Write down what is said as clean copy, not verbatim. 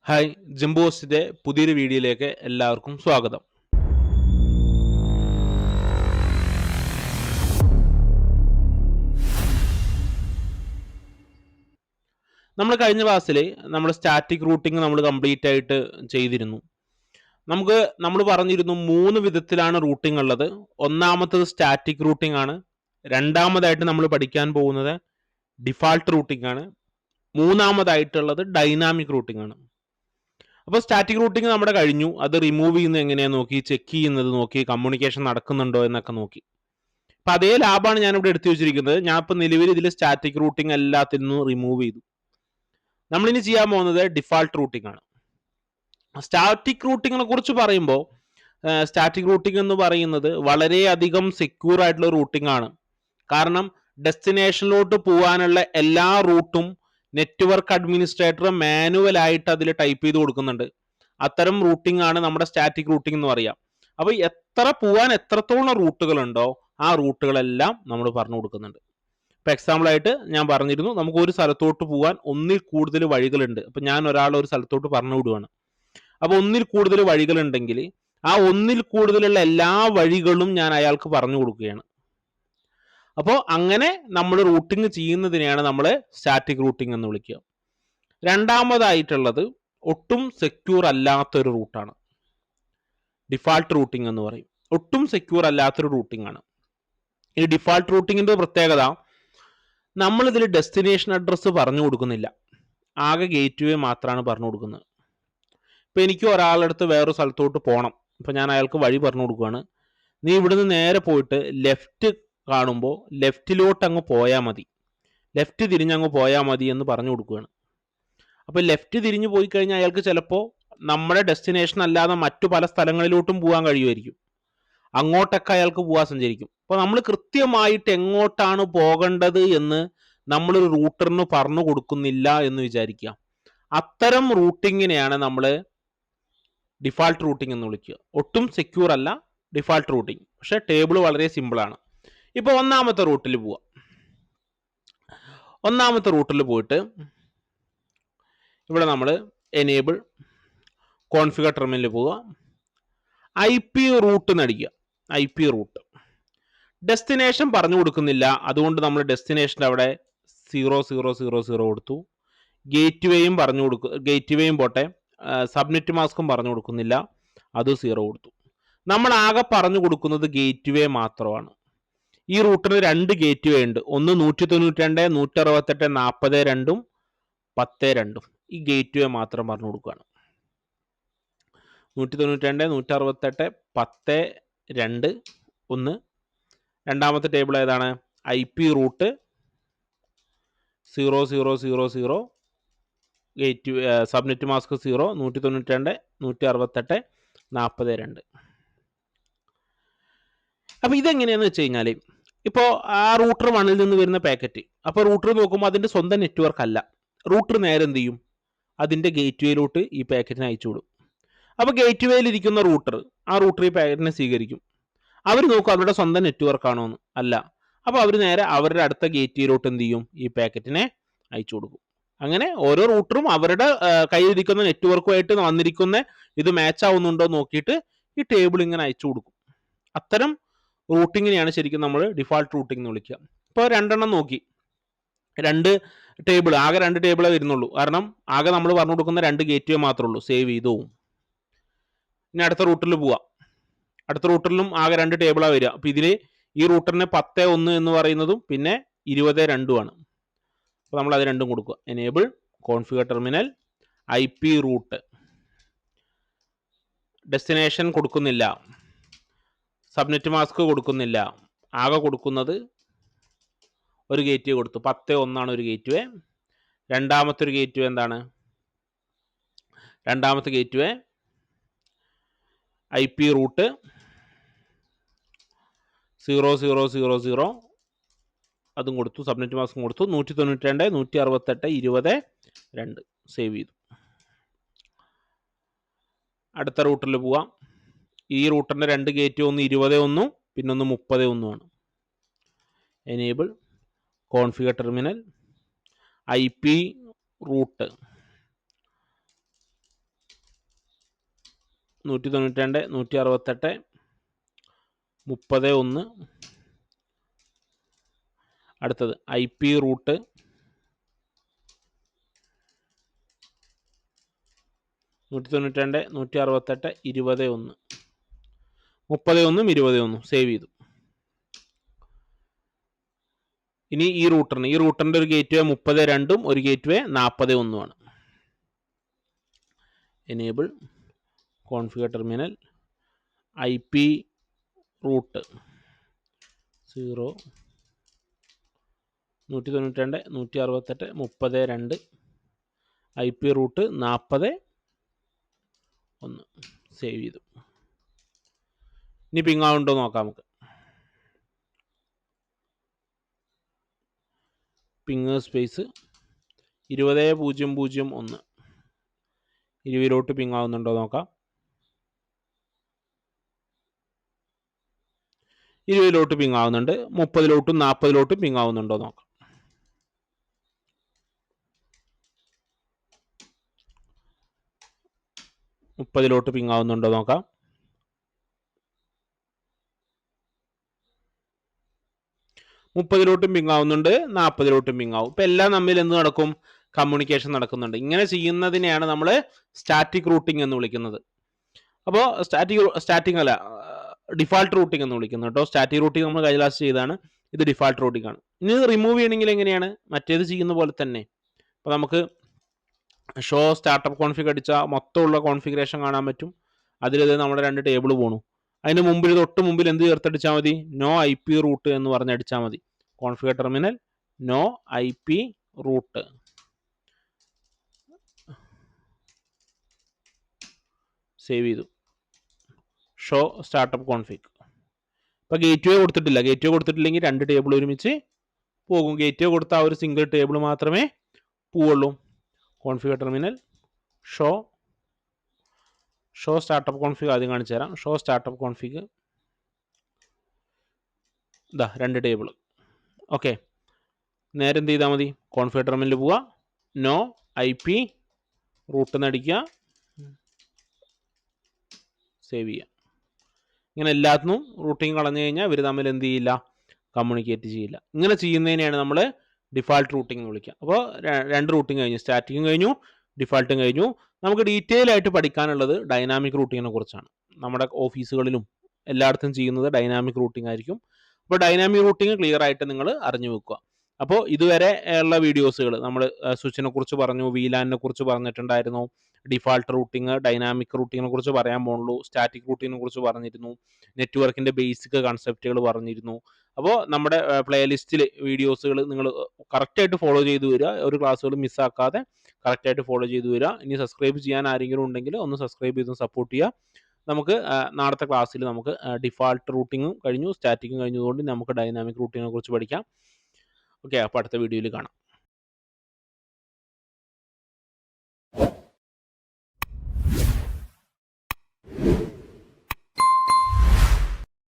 Hi, ജിംബോസിന്റെ പുതിയൊരു വീഡിയോയിലേക്ക് എല്ലാവർക്കും സ്വാഗതം. നമ്മൾ കഴിഞ്ഞ ക്ലാസ്സിൽ സ്റ്റാറ്റിക് റൂട്ടിംഗ് നമ്മൾ കംപ്ലീറ്റ് ആയിട്ട് ചെയ്തിരുന്നു. നമ്മൾ പറഞ്ഞിരുന്നു 3 വിധത്തിലാണ് റൂട്ടിംഗ് ഉള്ളത്. ഒന്നാമത്തത് സ്റ്റാറ്റിക് റൂട്ടിംഗ് ആണ്. രണ്ടാമതായിട്ട് നമ്മൾ പഠിക്കാൻ പോകുന്നത് ഡിഫാൾട്ട് റൂട്ടിംഗ് ആണ്. മൂന്നാമതായിട്ടുള്ളത് ഡൈനാമിക് റൂട്ടിംഗ് ആണ്. അപ്പോൾ സ്റ്റാറ്റിക് റൂട്ടിംഗ് നമ്മുടെ കഴിഞ്ഞു. അത് റിമൂവ് ചെയ്യുന്നത് എങ്ങനെയാണെന്ന് നോക്കി, ചെക്ക് ചെയ്യുന്നത് നോക്കി, കമ്മ്യൂണിക്കേഷൻ നടക്കുന്നുണ്ടോ എന്നൊക്കെ നോക്കി. അപ്പം അതേ ലാബാണ് ഞാനിവിടെ എടുത്തു വെച്ചിരിക്കുന്നത്. ഞാൻ ഇപ്പം നിലവിൽ ഇതിൽ സ്റ്റാറ്റിക് റൂട്ടിംഗ് എല്ലാത്തിൽ നിന്നും റിമൂവ് ചെയ്തു. നമ്മളിനി ചെയ്യാൻ പോകുന്നത് ഡിഫാൾട്ട് റൂട്ടിംഗ് ആണ്. സ്റ്റാറ്റിക് റൂട്ടിങ്ങിനെ കുറിച്ച് പറയുമ്പോൾ സ്റ്റാറ്റിക് റൂട്ടിംഗ് എന്ന് പറയുന്നത് വളരെയധികം സെക്യൂർ ആയിട്ടുള്ള റൂട്ടിംഗ് ആണ്. കാരണം ഡെസ്റ്റിനേഷനിലോട്ട് പോകാനുള്ള എല്ലാ റൂട്ടും നെറ്റ്വർക്ക് അഡ്മിനിസ്ട്രേറ്റർ മാനുവലായിട്ട് അതിൽ ടൈപ്പ് ചെയ്ത് കൊടുക്കുന്നുണ്ട്. അത്തരം റൂട്ടിംഗ് ആണ് നമ്മുടെ സ്റ്റാറ്റിക് റൂട്ടിംഗ് എന്ന് പറയാം. അപ്പോൾ എത്രത്തോളം റൂട്ടുകളുണ്ടോ ആ റൂട്ടുകളെല്ലാം നമ്മൾ പറഞ്ഞു കൊടുക്കുന്നുണ്ട്. ഇപ്പൊ എക്സാമ്പിൾ ആയിട്ട് ഞാൻ പറഞ്ഞിരുന്നു, നമുക്ക് ഒരു സ്ഥലത്തോട്ട് പോകാൻ ഒന്നിൽ കൂടുതൽ വഴികളുണ്ട്. അപ്പൊ ഞാൻ ഒരാളെ ഒരു സ്ഥലത്തോട്ട് പറഞ്ഞു വിടുവാണ്. അപ്പൊ ഒന്നിൽ കൂടുതൽ വഴികളുണ്ടെങ്കിൽ ആ ഒന്നിൽ കൂടുതലുള്ള എല്ലാ വഴികളും ഞാൻ അയാൾക്ക് പറഞ്ഞു കൊടുക്കുകയാണ്. അപ്പോൾ അങ്ങനെ നമ്മൾ റൂട്ടിംഗ് ചെയ്യുന്നതിനെയാണ് നമ്മൾ സ്റ്റാറ്റിക് റൂട്ടിംഗ് എന്ന് വിളിക്കുക. രണ്ടാമതായിട്ടുള്ളത് ഒട്ടും സെക്യൂർ അല്ലാത്തൊരു റൂട്ടാണ്. ഡിഫാൾട്ട് റൂട്ടിംഗ് എന്ന് പറയും. ഒട്ടും സെക്യൂർ അല്ലാത്തൊരു റൂട്ടിംഗ് ആണ്. ഈ ഡിഫാൾട്ട് റൂട്ടിങ്ങിന്റെ പ്രത്യേകത, നമ്മൾ ഇതിൽ ഡെസ്റ്റിനേഷൻ അഡ്രസ്സ് പറഞ്ഞു കൊടുക്കുന്നില്ല, ആകെ ഗേറ്റ് വേ മാത്രമാണ് പറഞ്ഞു കൊടുക്കുന്നത്. ഇപ്പൊ എനിക്ക് ഒരാളുടെ അടുത്ത് വേറൊരു സ്ഥലത്തോട്ട് പോകണം. ഇപ്പൊ ഞാൻ അയാൾക്ക് വഴി പറഞ്ഞു കൊടുക്കുകയാണ്. നീ ഇവിടുന്ന് നേരെ പോയിട്ട് ലെഫ്റ്റ് കാണുമ്പോൾ ലെഫ്റ്റിലോട്ട് അങ്ങ് പോയാൽ മതി, ലെഫ്റ്റ് തിരിഞ്ഞങ്ങ് പോയാൽ മതി എന്ന് പറഞ്ഞു കൊടുക്കുകയാണ്. അപ്പൊ ലെഫ്റ്റ് തിരിഞ്ഞു പോയി കഴിഞ്ഞാൽ അയാൾക്ക് ചിലപ്പോൾ നമ്മുടെ ഡെസ്റ്റിനേഷൻ അല്ലാതെ മറ്റു പല സ്ഥലങ്ങളിലോട്ടും പോകാൻ കഴിയുമായിരിക്കും. അങ്ങോട്ടൊക്കെ അയാൾക്ക് പോകാൻ സഞ്ചരിക്കും. അപ്പോൾ നമ്മൾ കൃത്യമായിട്ട് എങ്ങോട്ടാണ് പോകേണ്ടത് എന്ന് നമ്മളൊരു റൂട്ടറിന് പറഞ്ഞു കൊടുക്കുന്നില്ല എന്ന് വിചാരിക്കുക. അത്തരം റൂട്ടിങ്ങിനെയാണ് നമ്മൾ ഡിഫാൾട്ട് റൂട്ടിംഗ് എന്ന് വിളിക്കുക. ഒട്ടും സെക്യൂർ അല്ല ഡിഫാൾട്ട് റൂട്ടിംഗ്, പക്ഷെ ടേബിൾ വളരെ സിമ്പിളാണ്. ഇപ്പോൾ ഒന്നാമത്തെ റൂട്ടിൽ പോവാം. ഒന്നാമത്തെ റൂട്ടിൽ പോയിട്ട് ഇവിടെ നമ്മൾ എനേബിൾ കോൺഫിഗർ ടെർമിനലിൽ പോവുക. IP റൂട്ട് നടിക്കുക. IP റൂട്ട് ഡെസ്റ്റിനേഷൻ പറഞ്ഞു കൊടുക്കുന്നില്ല, അതുകൊണ്ട് നമ്മൾ ഡെസ്റ്റിനേഷൻ്റെ അവിടെ 0000 കൊടുത്തു. ഗേറ്റ് വേയും പറഞ്ഞു കൊടുക്കും, ഗേറ്റ് വേയും പോട്ടെ, സബ്നെറ്റ് മാസ്കും പറഞ്ഞു കൊടുക്കുന്നില്ല, അത് 0 കൊടുത്തു. നമ്മൾ ആകെ പറഞ്ഞു കൊടുക്കുന്നത് ഗേറ്റ് വേ മാത്രമാണ്. ഈ റൂട്ടിന് 2 ഗേറ്റ് വേ ഉണ്ട്. ഒന്ന് 192, 168, 42, 10, 2. ഈ ഗേറ്റ് വേ മാത്രം പറഞ്ഞു കൊടുക്കുകയാണ്. 192, 168, 10, 2, 1. രണ്ടാമത്തെ ടേബിൾ ഏതാണ്? IP route 0000, gate subnet mask 0, 192, 168, 42. അപ്പോൾ ഇതെങ്ങനെയാണെന്ന് വെച്ച് കഴിഞ്ഞാൽ, ഇപ്പോൾ ആ റൂട്ടർ 1ൽ നിന്ന് വരുന്ന പാക്കറ്റ്, അപ്പോൾ റൂട്ടർ നോക്കുമ്പോൾ അതിൻ്റെ സ്വന്തം നെറ്റ്വർക്ക് അല്ല. റൂട്ടർ നേരെ എന്ത് ചെയ്യും? അതിൻ്റെ ഗേറ്റ് വേയിലോട്ട് ഈ പാക്കറ്റിനെ അയച്ചു വിടും. അപ്പോൾ ഗേറ്റ് വേയിൽ ഇരിക്കുന്ന റൂട്ടർ ആ റൂട്ടർ ഈ പാക്കറ്റിനെ സ്വീകരിക്കും. അവർ നോക്കും അവരുടെ സ്വന്തം നെറ്റ്വർക്ക് ആണോ എന്ന്. അല്ല. അപ്പോൾ അവർ നേരെ അവരുടെ അടുത്ത ഗേറ്റ് വേയിലോട്ട് എന്ത് ചെയ്യും? ഈ പാക്കറ്റിനെ അയച്ചു കൊടുക്കും. അങ്ങനെ ഓരോ റൂട്ടറും അവരുടെ കയ്യിലിരിക്കുന്ന നെറ്റ്വർക്കുമായിട്ട് വന്നിരിക്കുന്ന ഇത് മാച്ച് ആവുന്നുണ്ടോ നോക്കിയിട്ട് ഈ ടേബിൾ ഇങ്ങനെ അയച്ചു കൊടുക്കും. അത്തരം റൂട്ടിങ്ങിനെയാണ് ശരിക്കും നമ്മൾ ഡിഫാൾട്ട് റൂട്ടിംഗ് എന്ന് വിളിക്കുക. ഇപ്പോൾ 2 നോക്കി, 2 ടേബിൾ, ആകെ 2 ടേബിളേ വരുന്നുള്ളൂ. കാരണം ആകെ നമ്മൾ പറഞ്ഞു കൊടുക്കുന്ന 2 ഗേറ്റ് വേ മാത്രമേ ഉള്ളൂ. സേവ് ചെയ്തു. ഇനി അടുത്ത റൂട്ടിൽ പോവാം. അടുത്ത റൂട്ടറിലും ആകെ 2 ടേബിളാണ് വരിക. അപ്പോൾ ഇതിൽ ഈ റൂട്ടറിന് 10.1 എന്ന് പറയുന്നതും പിന്നെ 20.2 ആണ്. അപ്പോൾ നമ്മൾ അത് രണ്ടും കൊടുക്കുക. Enable configure terminal IP route. Destination കൊടുക്കുന്നില്ല, സബ്നെറ്റ് മാസ്ക് കൊടുക്കുന്നില്ല, ആകെ കൊടുക്കുന്നത് ഒരു ഗേറ്റ് വേ കൊടുത്തു. 10.1 ഒരു ഗേറ്റ് വേ. രണ്ടാമത്തെ ഒരു ഗേറ്റ് വേ എന്താണ്? രണ്ടാമത്തെ ഗേറ്റ് വേ IP റൂട്ട് 0000, അതും കൊടുത്തു, സബ്നെറ്റ് മാസ്കും കൊടുത്തു. 192, 168, 20.2 സേവ് ചെയ്തു. അടുത്ത റൂട്ടറിൽ പോവാം. ഈ റൂട്ടറിൻ്റെ 2 ഗേറ്റ്, ഒന്ന് 20.1 പിന്നെ ഒന്ന് 30.1 ആണ്. Enable configure terminal IP route 192 168 30 അടുത്തത് IP റൂട്ട് 192 168 21 31 21 സേവ് ചെയ്തു. ഇനി ഈ റൂട്ടറിന്റെ ഒരു ഗേറ്റ് വേ 32 ഒരു ഗേറ്റ് വേ 41 ആണ്. Enable configure terminal IP route 0 192 168 32 IP route 41 save ചെയ്തു. ഇനി പിങ് ആവുണ്ടോ നോക്കാം നമുക്ക്. പിങ് സ്പേസ് 20001 20 പിങ് ആവുന്നുണ്ടോ നോക്കാം. 20 പിങ് ആവുന്നുണ്ട്. 30 40 പിങ് ആവുന്നുണ്ടോ നോക്കാം. പിങ് ആവുന്നുണ്ടോ നോക്കാം. 30 പിങ് ആവുന്നുണ്ട്. 40 പിങ് ആവും. ഇപ്പം എല്ലാം തമ്മിൽ എന്ത് നടക്കും? കമ്മ്യൂണിക്കേഷൻ നടക്കുന്നുണ്ട്. ഇങ്ങനെ ചെയ്യുന്നതിനെയാണ് നമ്മൾ സ്റ്റാറ്റിക് റൂട്ടിംഗ് എന്ന് വിളിക്കുന്നത്. അപ്പോൾ സ്റ്റാറ്റിക് അല്ല, ഡിഫാൾട്ട് റൂട്ടിംഗ് എന്ന് വിളിക്കുന്നത് കേട്ടോ. സ്റ്റാറ്റിക് റൂട്ടിംഗ് നമ്മൾ കൈലാസ് ചെയ്താണ്. ഇത് ഡിഫാൾട്ട് റൂട്ടിംഗ് ആണ്. ഇനി റിമൂവ് ചെയ്യണമെങ്കിൽ എങ്ങനെയാണ്? മറ്റേത് ചെയ്യുന്ന പോലെ തന്നെ. അപ്പോൾ നമുക്ക് ഷോ സ്റ്റാർട്ടപ്പ് കോൺഫിഗ് അടിച്ചാൽ മൊത്തമുള്ള കോൺഫിഗറേഷൻ കാണാൻ പറ്റും. അതിലത് നമ്മുടെ 2 ടേബിൾ പോണു. അതിന് മുമ്പിൽ തൊട്ട് മുമ്പിൽ എന്ത് ചേർത്തടിച്ചാൽ മതി? നോ IP റൂട്ട് എന്ന് പറഞ്ഞ് അടിച്ചാൽ മതി. Configure terminal no IP route save ചെയ്തു. Show startup config. ഇപ്പോൾ ഗേറ്റ് വേ കൊടുത്തിട്ടില്ല. ഗേറ്റ് വേ കൊടുത്തിട്ടില്ലെങ്കിൽ 2 ടേബിൾ ഒരുമിച്ച് പോകും. ഗേറ്റ് വേ കൊടുത്ത ആ ഒരു സിംഗിൾ ടേബിൾ മാത്രമേ പോവുള്ളൂ. Configure terminal show startup config ആദ്യം കാണിച്ചു തരാം. ഷോ സ്റ്റാർട്ടപ്പ് കോൺഫിഗ് ഇതാ 2 ടേബിൾ. ഓക്കെ, നേരെ എന്ത് ചെയ്താൽ മതി? കോൺഫിഗർ ടെർമിനൽ പോവുക, നോ IP റൂട്ട് നടിക്കുക, സേവ് ചെയ്യുക. ഇങ്ങനെ എല്ലാത്തിനും റൂട്ടിങ് കളഞ്ഞു കഴിഞ്ഞാൽ ഇവർ തമ്മിൽ എന്ത് ചെയ്യില്ല? കമ്മ്യൂണിക്കേറ്റ് ചെയ്യില്ല. ഇങ്ങനെ ചെയ്യുന്നതിനെയാണ് നമ്മൾ ഡിഫാൾട്ട് റൂട്ടിംഗ് എന്ന് വിളിക്കുക. അപ്പോൾ 2 റൂട്ടിംഗ് കഴിഞ്ഞു, സ്റ്റാറ്റിക്കും കഴിഞ്ഞു, ഡിഫാൾട്ടും കഴിഞ്ഞു. നമുക്ക് ഡീറ്റെയിൽ ആയിട്ട് പഠിക്കാനുള്ളത് ഡൈനാമിക് റൂട്ടിങ്ങിനെ കുറിച്ചാണ്. നമ്മുടെ ഓഫീസുകളിലും എല്ലായിടത്തും ചെയ്യുന്നത് ഡൈനാമിക് റൂട്ടിംഗ് ആയിരിക്കും. അപ്പോൾ ഡൈനാമിക് റൂട്ടിംഗ് ക്ലിയർ ആയിട്ട് നിങ്ങൾ അറിഞ്ഞു വെക്കുക. അപ്പോൾ ഇതുവരെ ഉള്ള വീഡിയോസുകൾ നമ്മൾ സ്വിച്ചിനെ കുറിച്ച് പറഞ്ഞു, VLANനെ കുറിച്ച് പറഞ്ഞിട്ടുണ്ടായിരുന്നു, ഡിഫാൾട്ട് റൂട്ടിംഗ്, ഡൈനാമിക് റൂട്ടിങ്ങിനെ കുറിച്ച് പറയാൻ പോകുള്ളൂ, സ്റ്റാറ്റിക് റൂട്ടിങ്ങിനെ കുറിച്ച് പറഞ്ഞിരുന്നു, നെറ്റ്വർക്കിൻ്റെ ബേസിക് കൺസെപ്റ്റുകൾ പറഞ്ഞിരുന്നു. അപ്പോൾ നമ്മുടെ പ്ലേലിസ്റ്റിൽ വീഡിയോസുകൾ നിങ്ങൾ കറക്റ്റായിട്ട് ഫോളോ ചെയ്ത് വരിക. ഒരു ക്ലാസ്സുകൾ മിസ്സാക്കാതെ കറക്റ്റായിട്ട് ഫോളോ ചെയ്ത് വരിക. ഇനി സബ്സ്ക്രൈബ് ചെയ്യാൻ ആരെങ്കിലും ഉണ്ടെങ്കിൽ ഒന്ന് സബ്സ്ക്രൈബ് ചെയ്ത് സപ്പോർട്ട് ചെയ്യുക. നമുക്ക് നാളത്തെ ക്ലാസ്സിൽ നമുക്ക് ഡിഫാൾട്ട് റൂട്ടിങ്ങും കഴിഞ്ഞു, സ്റ്റാറ്റിക്കും കഴിഞ്ഞതുകൊണ്ട് നമുക്ക് ഡൈനാമിക് റൂട്ടിങ്ങിനെ കുറിച്ച് പഠിക്കാം. ഓക്കെ, അപ്പോൾ അടുത്ത വീഡിയോയിൽ കാണാം.